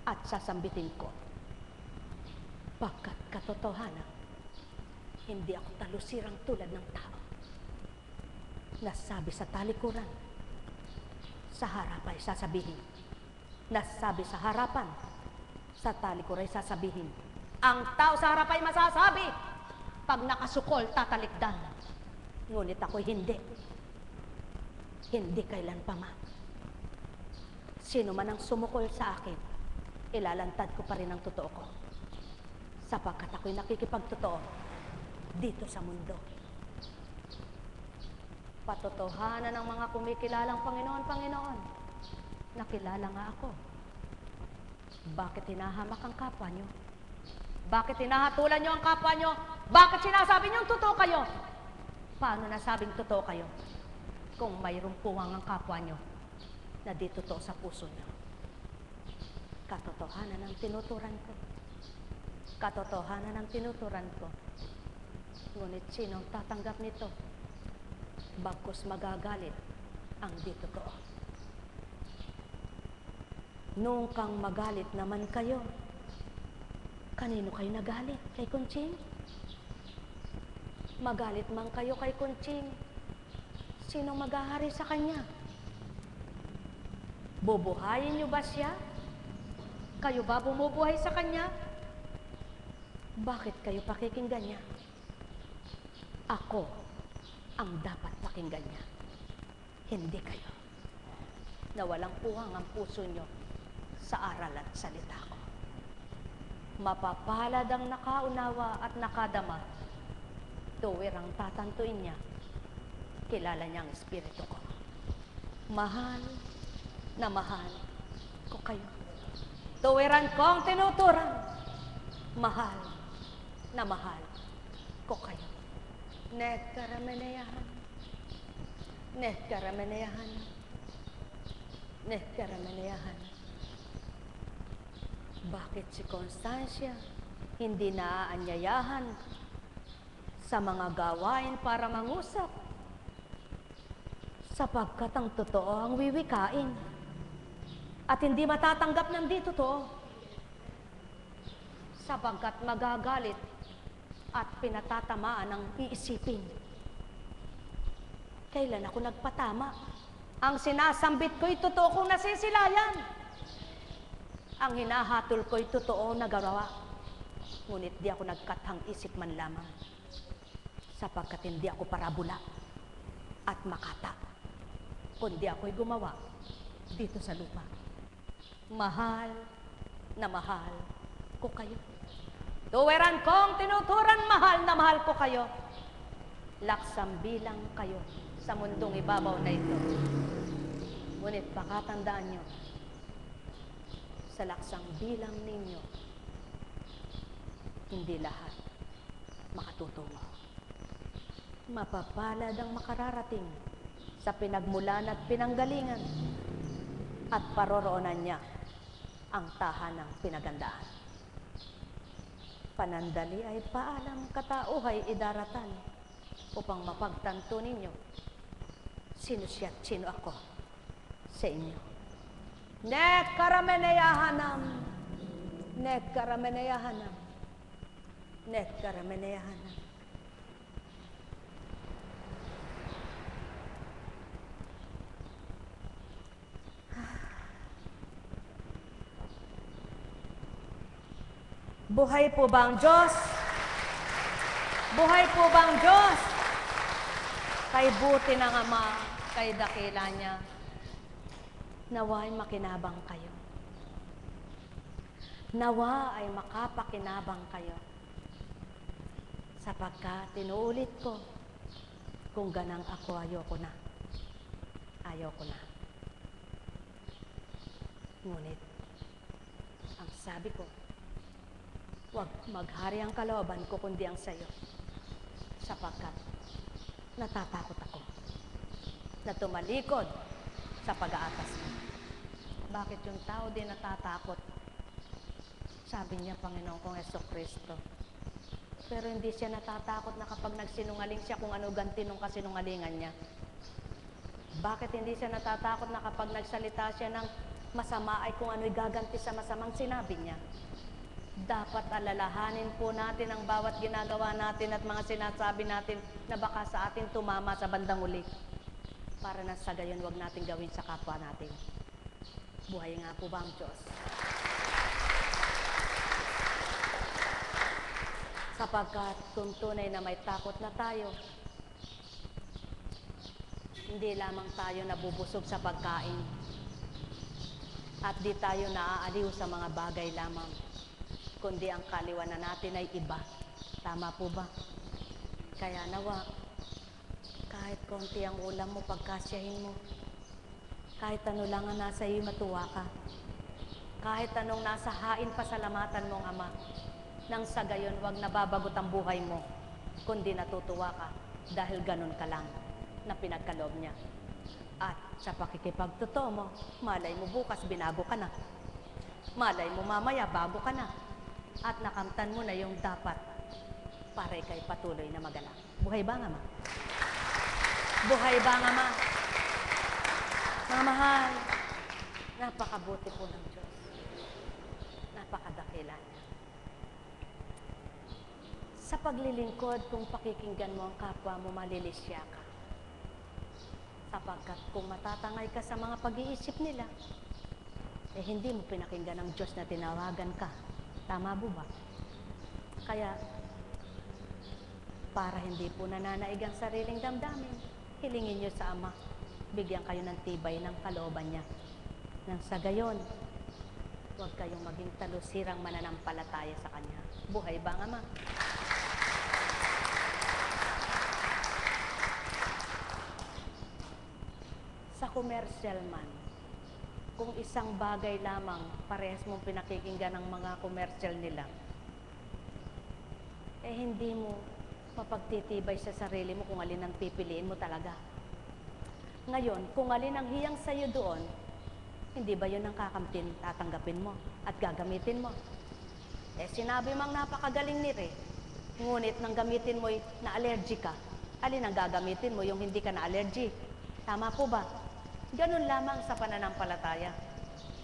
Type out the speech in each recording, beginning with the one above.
at sasambitin ko. Pagkat katotohanan, hindi ako talusirang tulad ng tao. Nasabi sa talikuran, sa harap ay sasabihin. Nasabi sa harapan, sa talikuran ay sasabihin. Ang tao sa harap ay masasabi, pag nakasukol, tatalikdan. Ngunit ako'y hindi. Hindi kailan pa man. Sino man ang sumukol sa akin, ilalantad ko pa rin ang totoo ko. Sapagkat ako'y nakikipagtotoo dito sa mundo. Patotohanan ng mga kumikilalang Panginoon, nakilala nga ako. Bakit hinahamak ang kapwa nyo? Bakit hinahatulan nyo ang kapwa nyo? Bakit sinasabi nyo totoo kayo? Paano nasabing totoo kayo? Kung mayroong puwang ang kapwa nyo na di totoo sa puso nyo. Katotohanan ang tinuturan ko. Katotohanan ang tinuturan ko. Ngunit sino ang tatanggap nito? Bagkus magagalit ang di totoo. Nung kang magalit naman kayo, kanino kayo nagalit? Kay Kunching? Magalit man kayo kay Kunching, sino maghahari sa kanya? Bubuhayin niyo ba siya? Kayo ba bumubuhay sa kanya? Bakit kayo pakikinggan niya? Ako ang dapat pakinggan niya. Hindi kayo. Na walang puwang ang puso niyo sa aral at salita ko. Mapapalad ang nakaunawa at nakadama. Tuwirang tatantuin niya. Kilala niya ang espiritu ko. Mahal na mahal ko kayo. Tuwiran ko ang tinuturan. Mahal na mahal ko kayo. Nagkaramenayahan. Nagkaramenayahan. Nagkaramenayahan. Bakit si Constancia hindi naaanyayahan sa mga gawain para mangusap? Sapagkat ang totoo ang wiwikain at hindi matatanggap ng di totoo. Sapagkat magagalit at pinatatamaan ang iisipin. Kailan ako nagpatama? Ang sinasambit ko'y totoo kong nasisilayan. Ang hinahatol ko'y totoo na garawa. Ngunit di ako nagkathang isip man lamang. Sapagkat hindi ako parabula at makata. Kundi ako'y gumawa dito sa lupa. Mahal na mahal ko kayo. Tuwiran kong tinuturan, mahal na mahal ko kayo. Laksang bilang kayo sa mundong ibabaw na ito. Ngunit pakatandaan nyo, sa laksang bilang ninyo, hindi lahat makatutungo. Mapapalad ang makararating sa pinagmulan at pinanggalingan at paroroonan niya ang tahanang pinagandaan. Panandali ay paalam, katauhay idaratan upang mapagtanto ninyo sino siya at sino ako sa inyo. Nekkarameneyahanam, nekkarameneyahanam, nekkarameneyahanam. Buhay po ba ang Diyos? Buhay po ba ang Diyos? Kay buti ng Ama, kay dakila niya, nawa'y makinabang kayo. Nawa ay makapakinabang kayo. Sapagkat tinuulit ko, kung ganang ako, ayoko na. Ayoko na. Ngunit, ang sabi ko, huwag maghari ang kalooban ko kundi ang sayo. Sapagkat natatakot ako na tumalikod sa pag-aatas mo. Bakit yung tao din natatakot? Sabi niya, Panginoon kong Jesucristo. Pero hindi siya natatakot na kapag nagsinungaling siya kung ano ganti nung kasinungalingan niya. Bakit hindi siya natatakot na kapag nagsalita siya ng Masama ay kung ano'y gaganti sa masamang sinabi niya. Dapat alalahanin po natin ang bawat ginagawa natin at mga sinasabi natin na baka sa atin tumama sa bandang uli. Para na sa gayon, wag natin gawin sa kapwa natin. Buhay nga po ba ang Diyos? Sapagkat kung tunay na may takot na tayo, hindi lamang tayo nabubusog sa pagkain at di tayo naaaliw sa mga bagay lamang, kundi ang kaliwanan natin ay iba. Tama po ba? Kaya nawa, kahit konti ang ulam mo, pagkasyahin mo. Kahit ano lang ang nasa iyo, matuwa ka. Kahit anong nasa hain, pasalamatan mong Ama. Nang sa gayon, wag nababagot ang buhay mo, kundi natutuwa ka dahil ganun ka lang na pinagkaloob niya. At sa pakikipagtotoo mo, malay mo bukas binago ka na. Malay mo mamaya bago ka na. At nakamtan mo na yung dapat para ikay patuloy na magalang. Buhay ba nga, Ma? Buhay ba nga, Ma? Mga mahal, napakabuti po ng Diyos. Napakadakila niya. Sa paglilingkod, kung pakikinggan mo ang kapwa mo, malilisya ka. Sapagkat kung matatangay ka sa mga pag-iisip nila, eh hindi mo pinakinggan ang Diyos na tinawagan ka. Tama po ba? Kaya, para hindi po nananaig ang sariling damdamin, hilingin niyo sa Ama, bigyan kayo ng tibay ng kalooban niya. Nang sa gayon, huwag kayong maging talusirang mananampalataya sa Kanya. Buhay ba ang Ama? Sa commercial man, kung isang bagay lamang parehas mong pinakikinggan ng mga commercial nila, eh hindi mo mapagtitibay sa sarili mo kung alin ang pipiliin mo talaga. Ngayon, kung alin ang hiyang sa'yo doon, hindi ba yun ang kakamtin tatanggapin mo at gagamitin mo? Eh sinabi mang napakagaling ni Re, ngunit nang gamitin mo'y na-allergy ka, alin ang gagamitin mo yung hindi ka na-allergy? Tama po ba? Ganun lamang sa pananampalataya.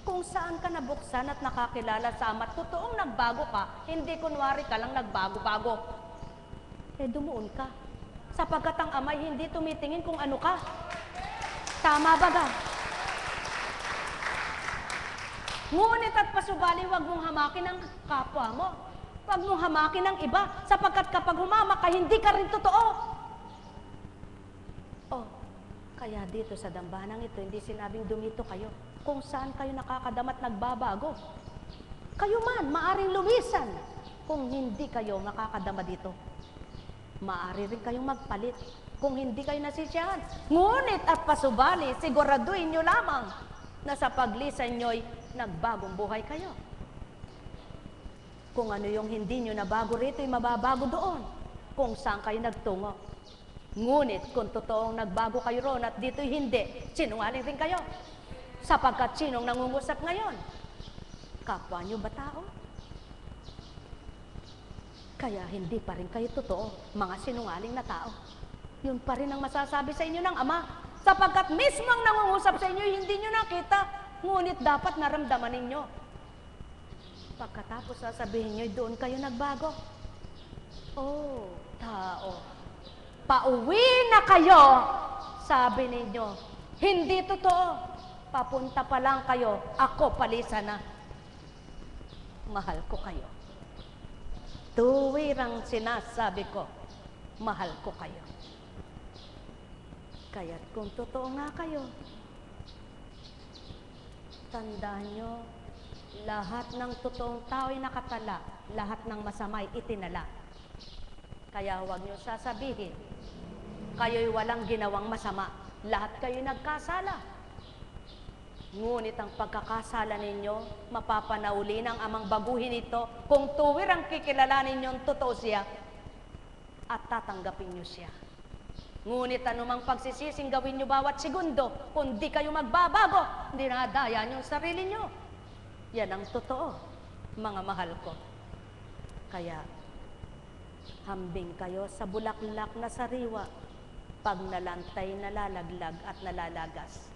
Kung saan ka nabuksan at nakakilala sa Ama, totoong nagbago ka, hindi kunwari ka lang nagbago-bago. Eh dumuon ka. Sapagkat ang Ama hindi tumitingin kung ano ka. Tama ba ga? Ngunit at pasubali, wag mong hamakin ang kapwa mo. Wag mong hamakin ang iba, sapagkat kapag humamak ka, hindi ka rin totoo. Oh, kaya dito sa dambanang ito, hindi sinabing dumito kayo kung saan kayo nakakadamat nagbabago. Kayo man, maaring lumisan kung hindi kayo nakakadama dito. Maari rin kayong magpalit kung hindi kayo nasisiyahan. Ngunit at pasubali, siguraduhin nyo lamang na sa paglisan nyo'y nagbagong buhay kayo. Kung ano yung hindi nyo nabago rito, ay mababago doon kung saan kayo nagtungo. Ngunit kung totoong nagbago kayo roon at dito'y hindi, sinungaling rin kayo. Sapagkat sinong nangungusap ngayon? Kapwa nyo ba tao? Kaya hindi pa rin kayo totoo, mga sinungaling na tao. Yun pa rin ang masasabi sa inyo ng Ama. Sapagkat mismo ang nangungusap sa inyo, hindi nyo nakita. Ngunit dapat naramdaman ninyo. Pagkatapos sasabihin nyo, doon kayo nagbago. Oh, tao. Pauwi na kayo, sabi ninyo. Hindi totoo. Papunta pa lang kayo, ako palisan na. Mahal ko kayo. Tuwirang sinasabi ko, mahal ko kayo. Kaya't kung totoo nga kayo, tandaan nyo, lahat ng totoong tao'y nakatala, lahat ng masama'y itinala. Kaya huwag nyo sasabihin, kayo'y walang ginawang masama, lahat kayo'y nagkasala. Ngunit ang pagkakasala ninyo, mapapanauli ng Amang baguhin ito kung tuwir ang kikilalanin ninyong totoo siya at tatanggapin nyo siya. Ngunit anumang pagsisising gawin nyo bawat segundo, kung di kayo magbabago, dinadaya nyo sarili nyo. Yan ang totoo, mga mahal ko. Kaya, hambing kayo sa bulaklak na sariwa, pag nalantay, nalalaglag at nalalagas.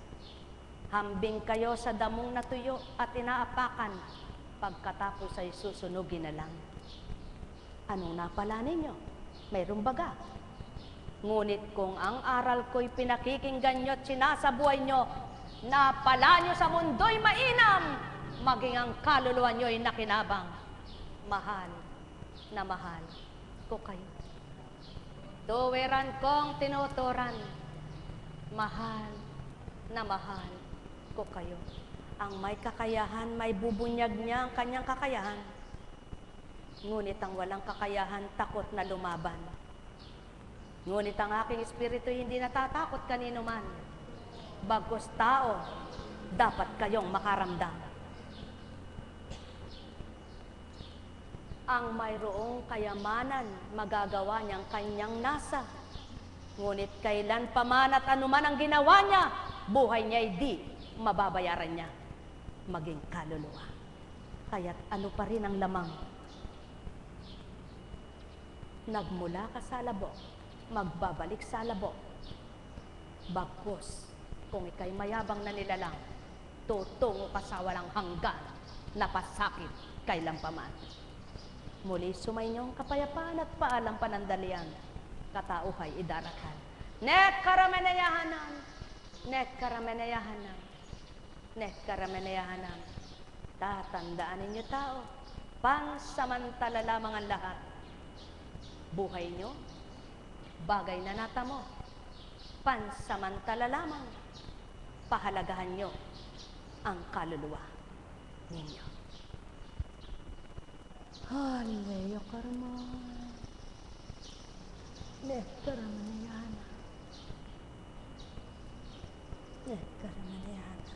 Hambing kayo sa damong natuyo at inaapakan, pagkatapos ay susunugin na lang. Anong napala ninyo? Mayroong baga. Ngunit kung ang aral ko'y pinakikinggan nyo at sinasabuhay nyo, napala nyo sa mundo'y mainam, maging ang kaluluwa nyo'y nakinabang. Mahal na mahal ko kayo. Tuwiran kong tinuturan, mahal na mahal ko kayo. Ang may kakayahan, may bubunyag niya ang kanyang kakayahan. Ngunit ang walang kakayahan, takot na lumaban. Ngunit ang aking espiritu hindi natatakot kanino man. Bagkus tao, dapat kayong makaramdam. Ang mayroong kayamanan, magagawa niyang kanyang nasa. Ngunit kailan pa man at anuman ang ginawa niya, buhay niya'y di mababayaran niya, maging kaluluwa. Kaya't ano pa rin ang lamang? Nagmula ka sa labo, magbabalik sa labo. Bagkus, kung ika'y mayabang na nilalang, tutungo ka sa walang hanggan na pasakit kailan pa man. Muli sumayinyong kapayapaan at paalam panandalian, katauhay idarakan. Nek karamenayahanan, nek karamenayahanan, nek karamenayahanan. Tatandaan ninyo tao, pansamantala lamang ang lahat. Buhay nyo, bagay na natamo, pansamantala lamang. Pahalagahan nyo ang kaluluwa ninyo. Haleluya karma. Nekaramanayana. Nekaramanayana.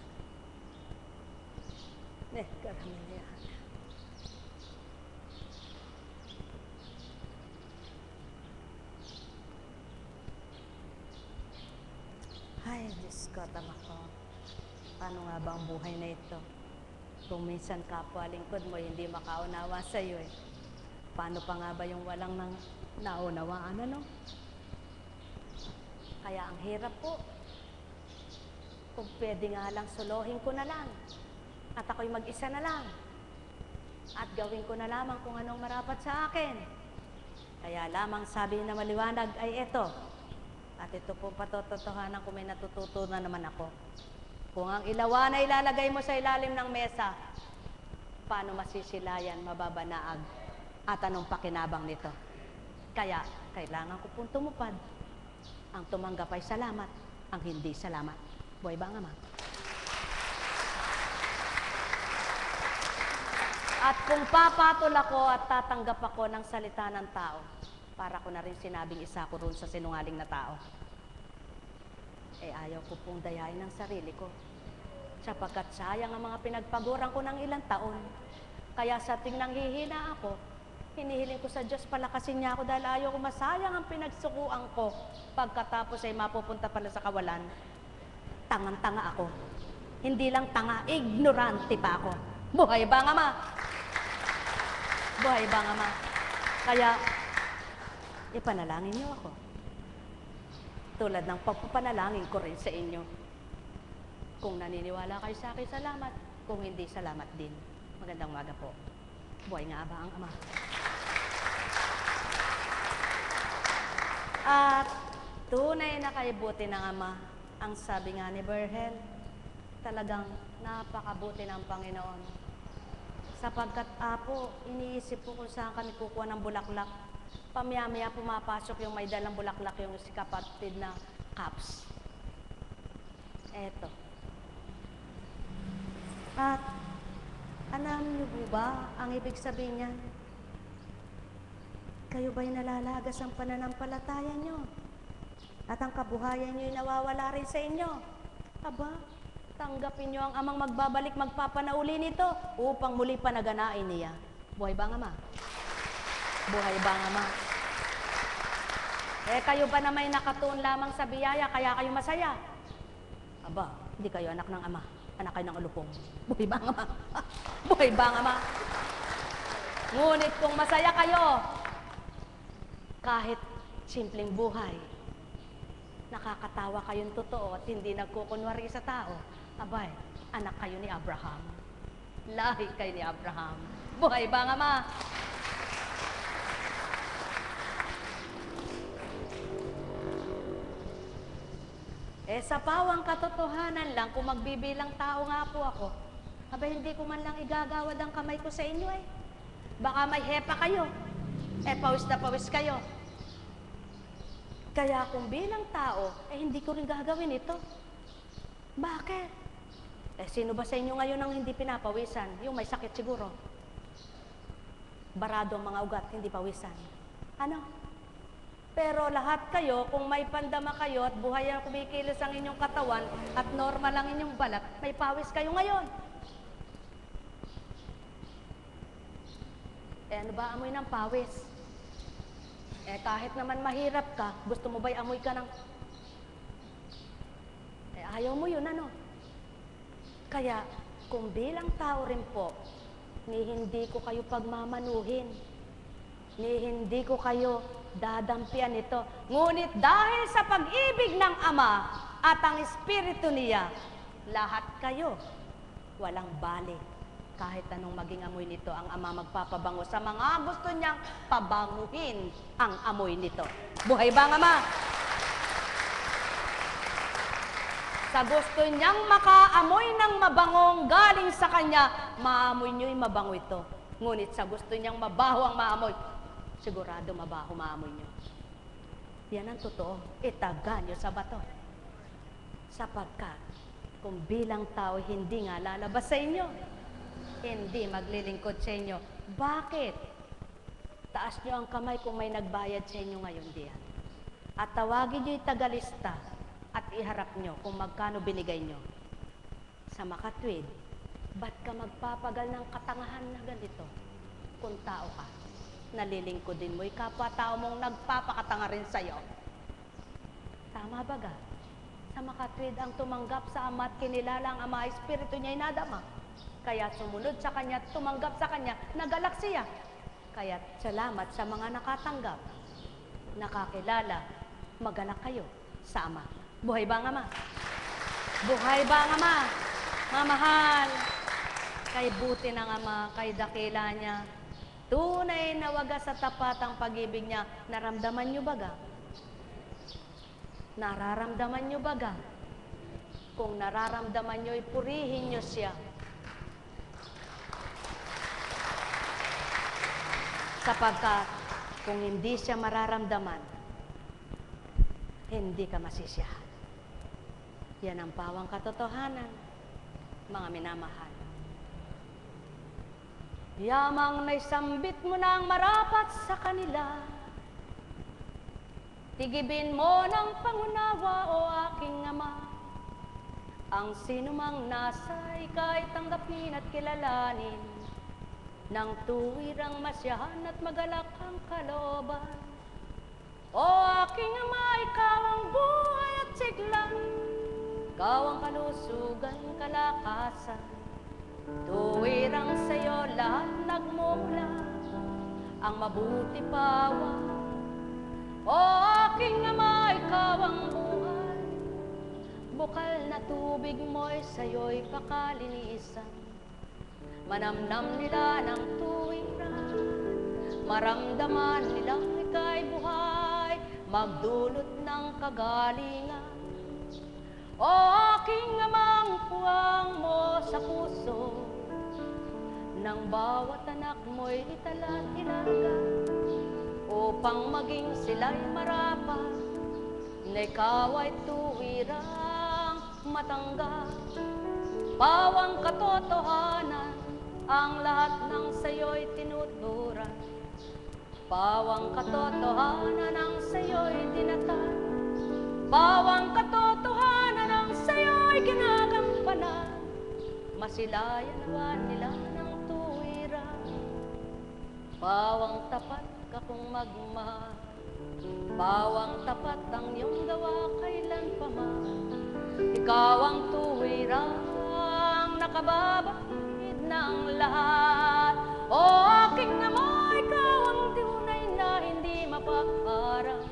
Nekaramanayana. Ay, Diyos ko, tama ko. Paano nga ba ang buhay na ito? Kung minsan kapwa lingkod mo, hindi makaunawa sa iyo eh. Paano pa nga ba yung walang nang naunawaan, ano? Kaya ang hirap po. Kung pwede nga lang, solohin ko na lang. At ako'y mag-isa na lang. At gawin ko na lamang kung anong marapat sa akin. Kaya lamang sabi na maliwanag ay ito. At ito po patototohanan kung may natututunan naman ako. Kung ang ilawan ay ilalagay mo sa ilalim ng mesa, paano masisilayan, mababanaag, at anong pakinabang nito? Kaya, kailangan ko pong tumupad. Ang tumanggap ay salamat, ang hindi salamat. Buhay ba ang Ama? At kung papatol ako at tatanggap ako ng salita ng tao, para ko na rin sinabing isa ko roon sa sinungaling na tao, eh ayaw ko pong dayain ng sarili ko. Sapagkat sayang ang mga pinagpaguran ko ng ilang taon. Kaya sa tingnang hihina ako, hinihiling ko sa Diyos palakasin niya ako dahil ayaw ko masayang ang pinagsukuan ko. Pagkatapos ay mapupunta pala sa kawalan, tangang-tanga ako. Hindi lang tanga, ignorante pa ako. Buhay ba ang Ama? Buhay ba ang Ama? Kaya, ipanalangin niyo ako. Tulad ng pagpapanalangin ko rin sa inyo. Kung naniniwala kayo sa akin, salamat. Kung hindi, salamat din. Magandang umaga po. Buhay nga ba ang Ama? At tunay na kaibuti ng Ama. Ang sabi nga ni Berhel, talagang napakabuti ng Panginoon. Sapagkat Apo, iniisip ko kung saan kami kukuha ng bulaklak. Pamaya-maya pumapasok yung may dalang bulaklak, yung si kapatid na Caps. Eto. At alam niyo po ba ang ibig sabihin niyan? Kayo ba'y nalalagas ang pananampalataya niyo? At ang kabuhayan niyo'y nawawala rin sa inyo? Aba, tanggapin niyo ang Amang magbabalik, magpapanauli nito upang muli panaganain niya. Buhay ba ang Ama? Buhay ba ang Ama? Eh, kayo ba na may nakatuon lamang sa biyaya, kaya kayo masaya? Aba, hindi kayo anak ng Ama. Anak kayo ng alupong. Buhay ba ang Ama? Buhay ba ang Ama? Ngunit kung masaya kayo, kahit simpleng buhay, nakakatawa kayong totoo at hindi nagkukunwari sa tao, Abay, anak kayo ni Abraham. Lahi kayo ni Abraham. Buhay ba nga, ma? Sa pawang katotohanan lang, kung magbibilang tao nga po ako, abay, hindi ko man lang igagawad ang kamay ko sa inyo eh. Baka may hepa kayo. Pawis na pawis kayo. Kaya kung bilang tao, hindi ko rin gagawin ito. Bakit? Sino ba sa inyo ngayon ang hindi pinapawisan? Yung may sakit siguro. Barado ang mga ugat, hindi pawisan. Ano? Pero lahat kayo, kung may pandama kayo at buhay ang kumikilos ang inyong katawan at normal ang inyong balat, may pawis kayo ngayon. Ano ba amoy ng pawis? Kahit naman mahirap ka, gusto mo ba'y amoy ka ng... ayaw mo yun, ano? Kaya, kung bilang tao rin po, ni hindi ko kayo pagmamanuhin, ni hindi ko kayo dadampian ito. Ngunit dahil sa pag-ibig ng Ama at ang Espiritu niya, lahat kayo, walang bali. Kahit anong maging amoy nito, ang Ama magpapabango sa mga gusto niyang pabanguhin ang amoy nito. Buhay ba ang Ama? Sa gusto niyang makaamoy ng mabangong galing sa Kanya, maamoy niyo'y mabango ito. Ngunit sa gusto niyang mabaho ang maamoy, sigurado mabaho maamoy niyo. Yan ang totoo. Itaga niyo sa bato. Sapagkat, kung bilang tao hindi nga lalabas sa inyo, hindi maglilingkod sa inyo. Bakit? Taas niyo ang kamay kung may nagbayad sa inyo ngayon diyan. At tawagin niyo yung tagalista at iharap niyo kung magkano binigay niyo. Sa makatwid, ba't ka magpapagal ng katangahan na ganito? Kung tao ka, nalilingkodin mo, kapwa-tao mong nagpapakatanga rin sa'yo. Tama ba ga? Sa makatwid ang tumanggap sa Ama at kinilala ang Ama, Espiritu niya'y nadama. Kaya sumunod sa Kanya, tumanggap sa Kanya, nagalak siya. Kaya salamat sa mga nakatanggap, nakakilala, magalak kayo sa Ama. Buhay ba ang Ama? Buhay ba ang Ama? Mamahal, kay buti ng Ama, kay dakila niya, tunay na wagas sa tapat ang pag-ibig niya. Naramdaman niyo ba ga? Nararamdaman niyo ba ga? Kung nararamdaman niyo, ipurihin niyo siya. Sapagkat kung hindi siya mararamdaman, hindi ka masisiyahan. Yan ang pawang katotohanan, mga minamahal. Yamang naisambit mo ng marapat sa kanila, tigibin mo ng pangunawa, o aking Ama. Ang sinumang nasa ika'y tanggapin at kilalanin, ng tuwirang masyahan at magalak ang kalooban. O aking Ama, ikaw ang buhay at siglang, ikaw ang kalusugan, kalakasan. Tuwirang sa'yo lahat nagmumula, ang mabuti pawa. O aking Ama, ikaw ang buhay, bukal na tubig mo'y sa'yo'y pakalinisan. Manamnam nila ng tuwiran, maramdaman nilang ika'y buhay, magdulot ng kagalingan. O aking Amang, puwang mo sa puso, ng bawat anak mo'y italan ilaga, upang maging sila'y marapat, na ikaw ay tuwirang matanggap. Pawang katotohanan, ang lahat ng sa'yo'y tinuturan. Pawang katotohanan, ang sa'yo'y dinatan. Pawang katotohanan, ang sa'yo'y ginagampanan. Masilayan naman nila ng tuwiran. Pawang tapat ka kung magmahal, pawang tapat ang iyong gawa kailanpaman. Ikaw ang tuwirang nakababatid ng lahat. O aking Ama, ikaw ang tunay na hindi mapaparang.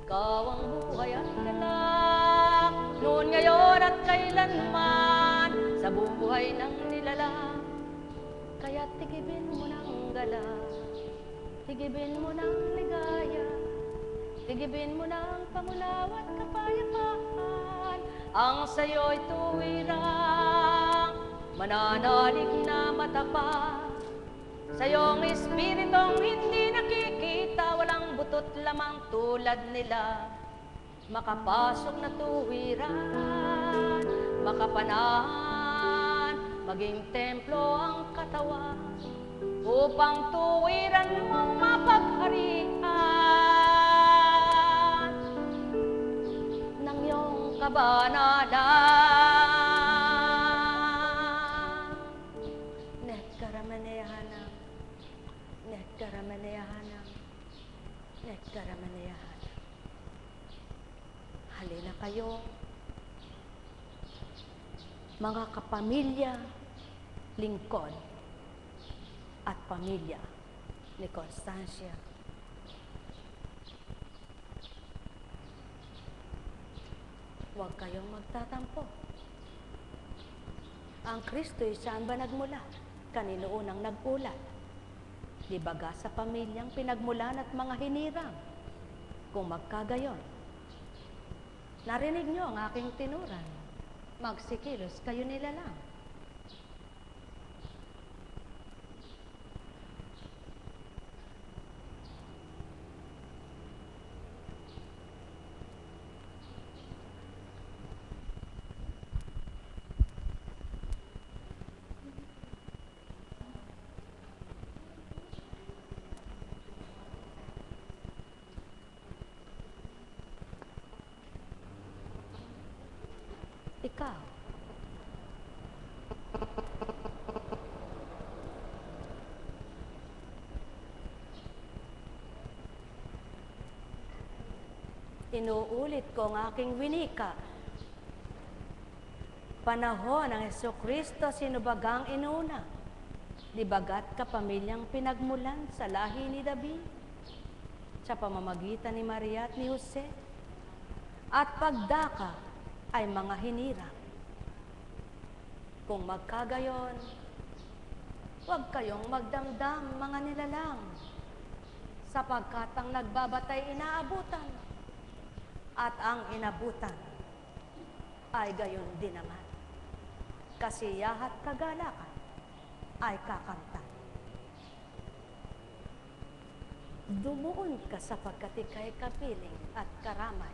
Ikaw ang buhay at galak, noon, ngayon at kailanman. Kaya tigibin mo ng gala, tigibin mo ng ligaya, tigibin mo ng pangunaw at kapayapaan. Ang sayo'y tuwirang mananalig na matapat. Sa'yong espiritong hindi nakikita, walang butot lamang tulad nila. Makapasok na tuwiran, makapanahan, maging templo ang katawan, upang tuwiran mong mapagharian ng iyong kabanalan. Nekaramaneyhanam, nekaramaneyhanam, nekaramaneyhanam. Halina kayo, mga kapamilya, lingkod, at pamilya ni Constancia. Huwag kayong magtatampo. Ang Kristo'y saan ba nagmula? Kanino unang nag-ulat? Di baga sa pamilyang pinagmulan at mga hinirang? Kung magkagayon, narinig nyo ang aking tinuran. Magsikilos kayo nila lang. Ikaw, inuulit ko ang aking winika. Panahon ng Jesucristo sinubagang inuna, di bagat kapamilyang pinagmulan sa lahi ni David, sa pamamagitan ni Maria at ni Jose, at pagdaka ay mga hinirang. Kung magkagayon, huwag kayong magdamdam, mga nilalang, sapagkat ang nagbabatay inaabutan, at ang inabutan ay gayon din naman. Kasiyahat kagalakan ay kakamtan. Dumuon ka sapagkat ika'y kapiling at karamay.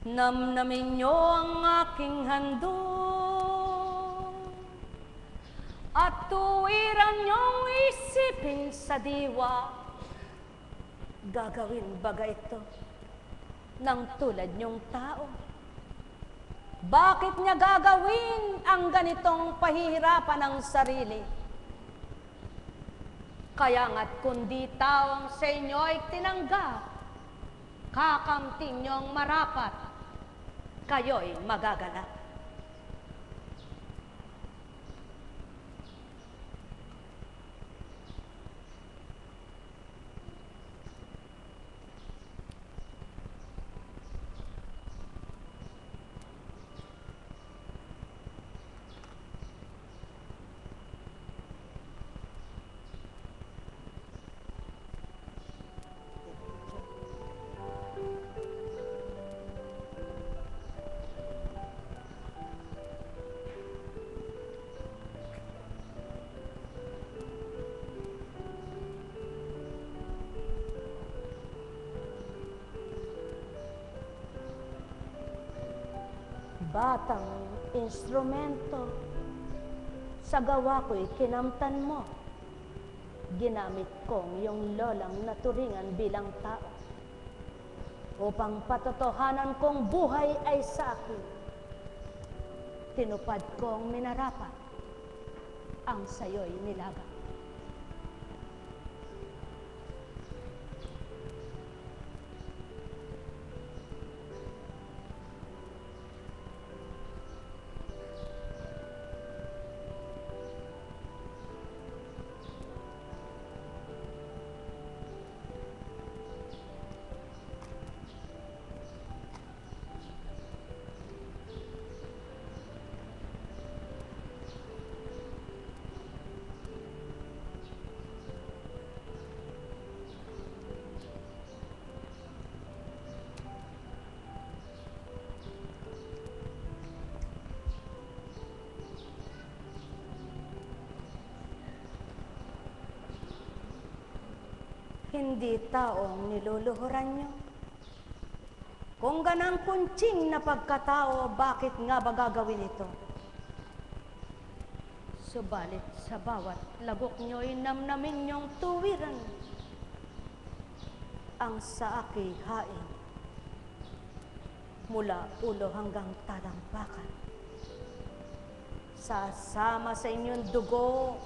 Namnamin niyo ang aking handog at tuwiran niyong isipin sa diwa. Gagawin baga ito ng tulad niyong tao? Bakit niya gagawin ang ganitong pahihirapan ng sarili? Kaya nga't kundi taong sa inyo'y tinanggap, kakamting niyong marapat, kayo'y magagalak. Batang instrumento, sa gawa ko'y kinamtan mo. Ginamit kong iyong lolang naturingan bilang tao upang patotohanan kong buhay ay sa akin. Tinupad kong minarapat ang sayo'y nilaga. hindi taong niluluhuran nyo. Kung ganang kuntsing na pagkatao, bakit nga ba gagawin ito? Subalit sa bawat lagok nyo'y namnamin nyong tuwiran ang sa aking hain mula ulo hanggang talampakan. Sasama sa inyong dugo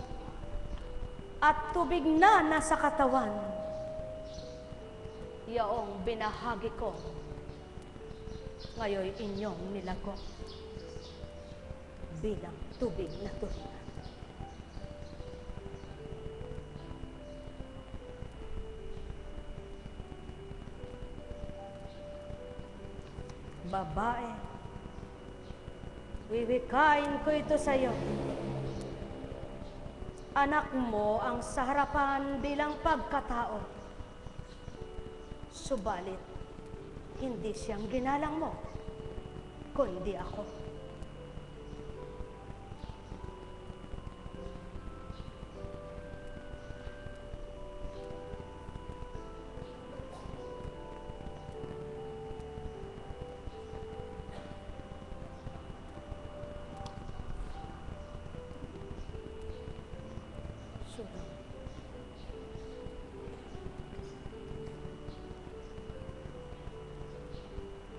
at tubig na nasa katawan, yaong binahagi ko ngayon inyong nilagok bilang tubig na tuwiran. Babae, wiwikain ko ito sa iyo. Anak mo ang sa harapan bilang pagkatao. Subalit, hindi siyang ginalang mo, kundi ako.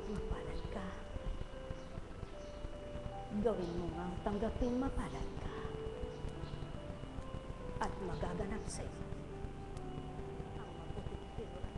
Mapalad ka. Gawin mo nga ang tanggapin mapalad ka. At magaganap sa iyo ang mabuting tinuran.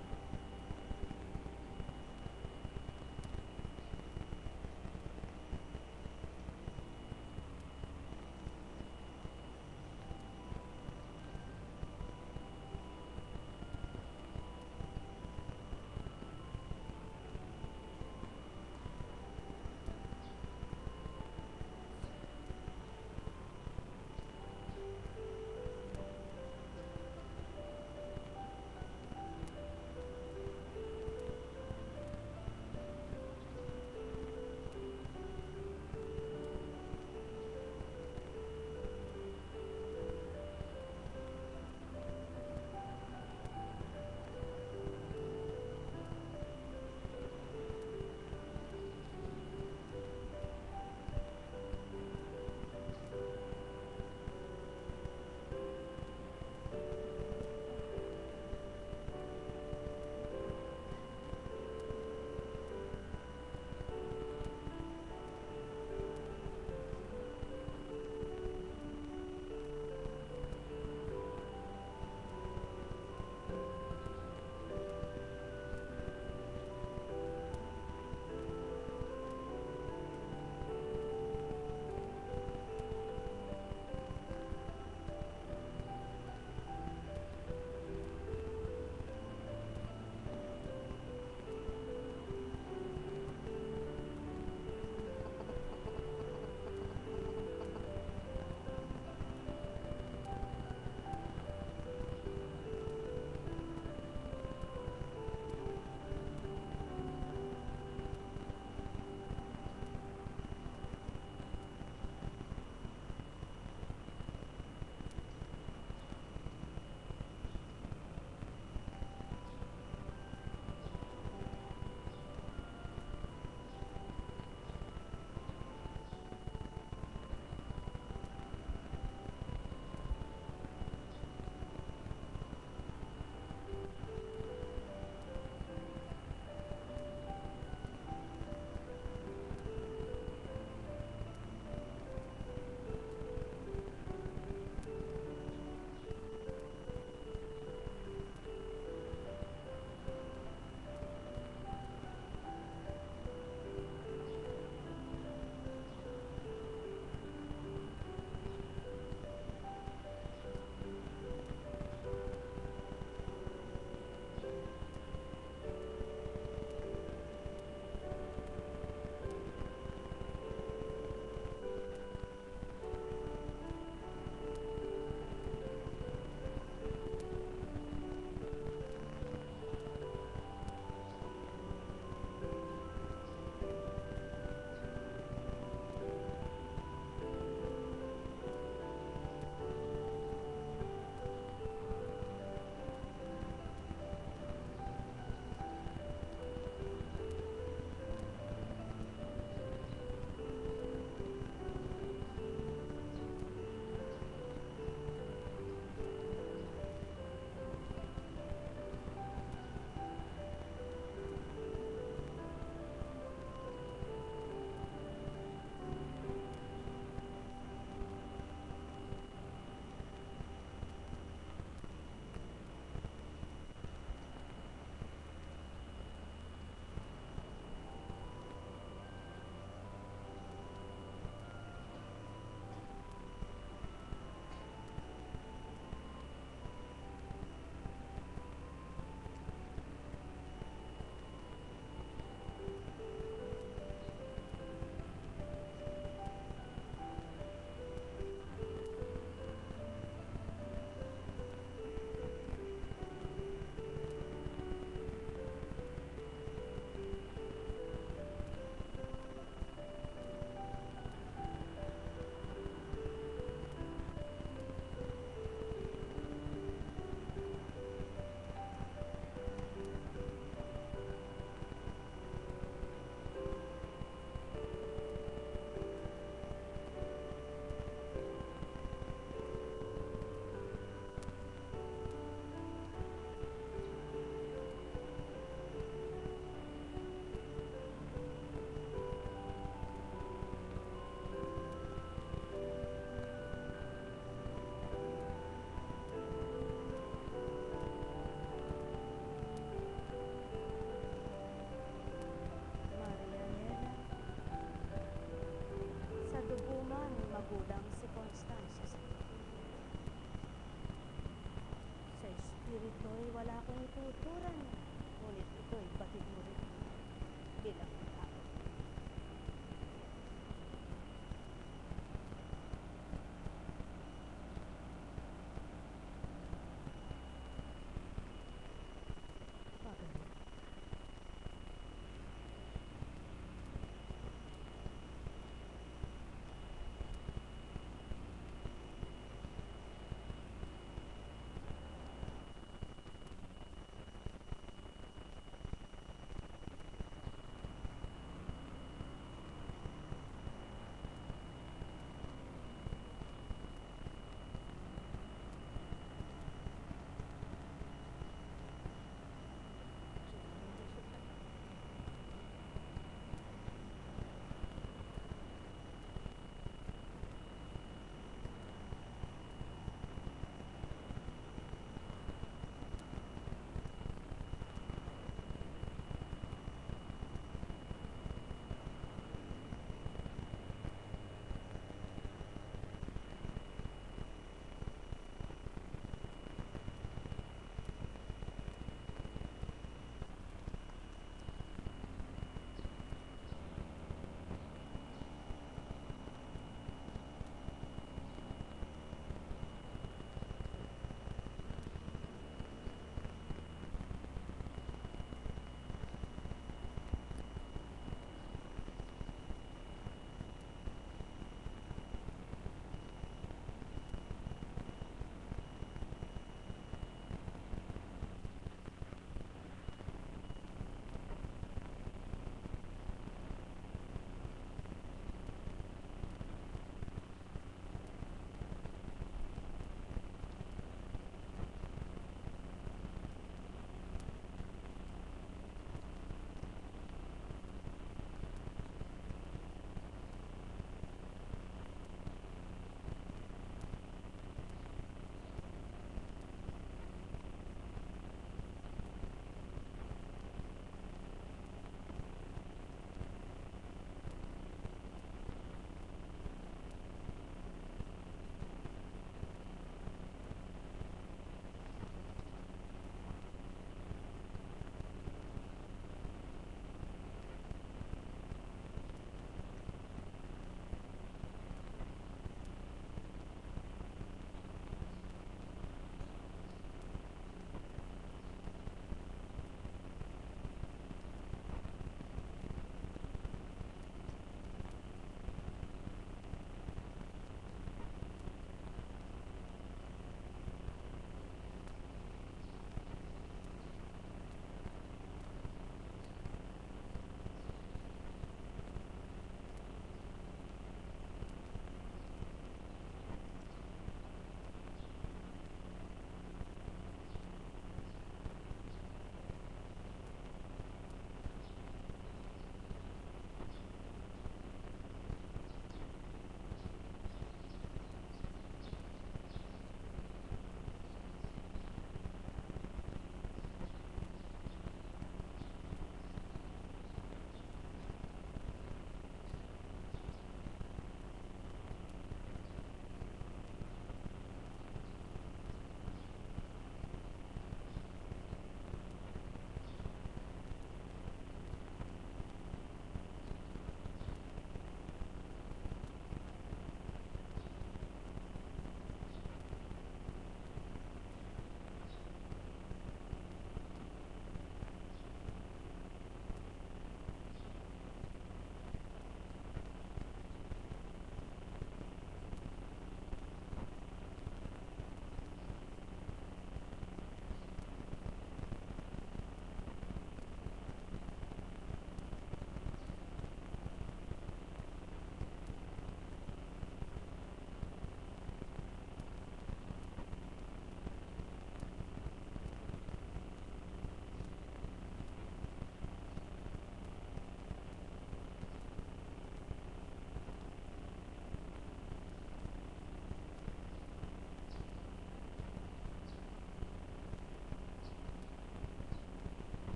tuturan mo. Ngunit ito'y batid mo rin bilang tao. Magaling.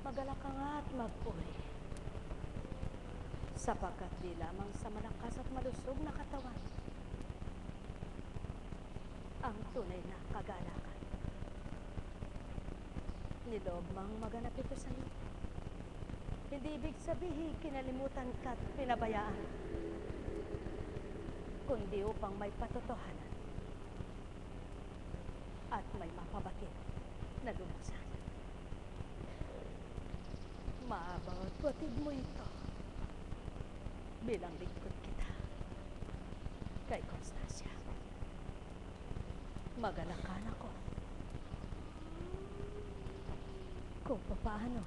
Magalak ka nga at mag-uwi. sapagkat di lamang sa malakas at malusog na katawan ang tunay na kagalakan. Niloob mang maganap ito sa iyo. Hindi ibig sabihin kinalimutan ka at pinabayaan, kundi upang may patotohanan at may mapabatid na lumasan. Maabang at batid mo ito bilang lingkod kita kay Constancia. Magalakan ako kung paano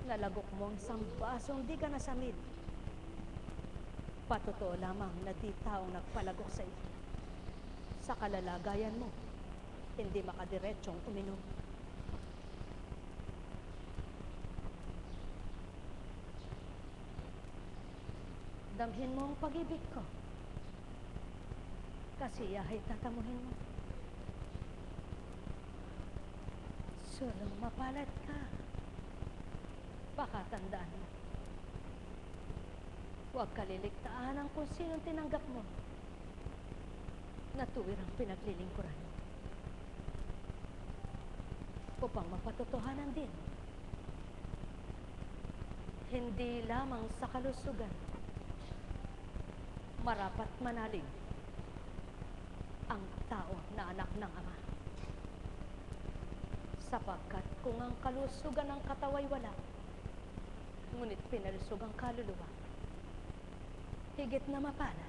nalagok mo ang isang basong di ka nasamid. Patotoo lamang na di taong nagpalagok sa iyo. Sa kalalagayan mo, hindi makadiretsong uminom. Damhin mo ang pag-ibig ko. Kasiyahay tatamuhin mo. Sulong mapalad ka. Baka tandaan mo. Huwag kaliligtaan kung sinong tinanggap mo na tuwirang pinaglilingkuran mo. Upang mapatotohanan din, hindi lamang sa kalusugan, marapat manalig ang tao na anak ng Ama. Sapagkat kung ang kalusugan ng kataway wala, ngunit pinalusog ang kaluluwa, higit na mapala.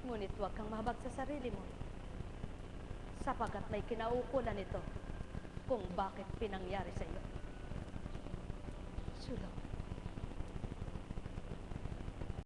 Ngunit huwag kang mahabag sa sarili mo, sapagkat may kinaukulan ito kung bakit pinangyari sa iyo. Sulong.